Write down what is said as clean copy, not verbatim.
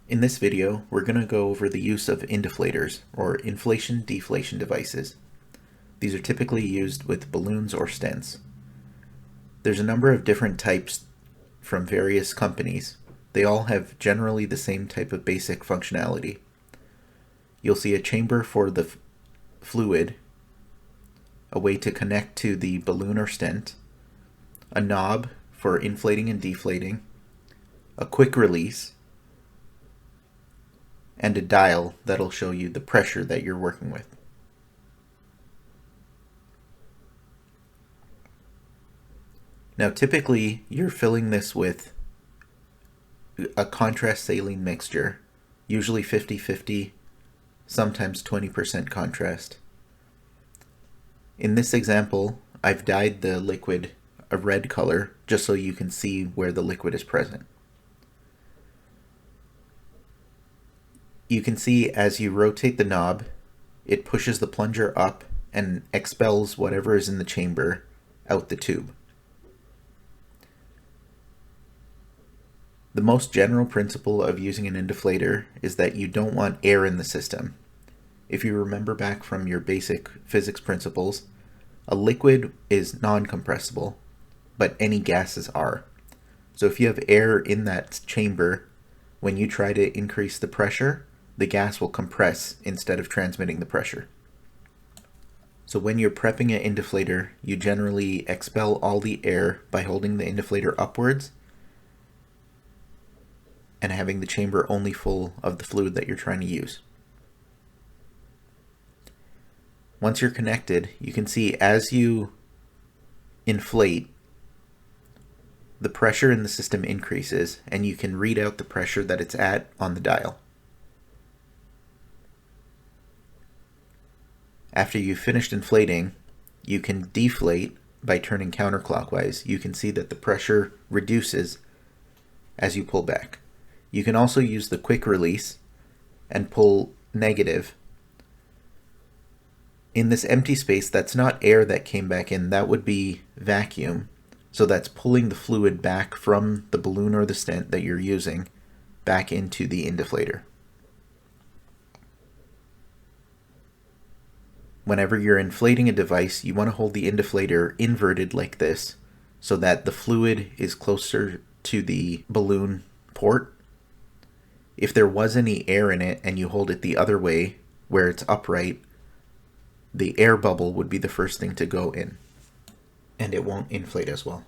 In this video, we're going to go over the use of indeflators, or inflation-deflation devices. These are typically used with balloons or stents. There's a number of different types from various companies. They all have generally the same type of basic functionality. You'll see a chamber for the fluid, a way to connect to the balloon or stent, a knob for inflating and deflating, a quick release, and a dial that'll show you the pressure that you're working with. Now typically you're filling this with a contrast saline mixture, usually 50-50, sometimes 20% contrast. In this example, I've dyed the liquid a red color just so you can see where the liquid is present. You can see as you rotate the knob, it pushes the plunger up and expels whatever is in the chamber out the tube. The most general principle of using an indeflator is that you don't want air in the system. If you remember back from your basic physics principles, a liquid is non-compressible, but any gases are. So if you have air in that chamber, when you try to increase the pressure, the gas will compress instead of transmitting the pressure. So when you're prepping an indeflator, you generally expel all the air by holding the indeflator upwards and having the chamber only full of the fluid that you're trying to use. Once you're connected, you can see as you inflate, the pressure in the system increases, and you can read out the pressure that it's at on the dial. After you've finished inflating, you can deflate by turning counterclockwise. You can see that the pressure reduces as you pull back. You can also use the quick release and pull negative. In this empty space, that's not air that came back in, that would be vacuum. So that's pulling the fluid back from the balloon or the stent that you're using back into the indeflator. Whenever you're inflating a device, you want to hold the indeflator inverted like this so that the fluid is closer to the balloon port. If there was any air in it and you hold it the other way where it's upright, the air bubble would be the first thing to go in, and it won't inflate as well.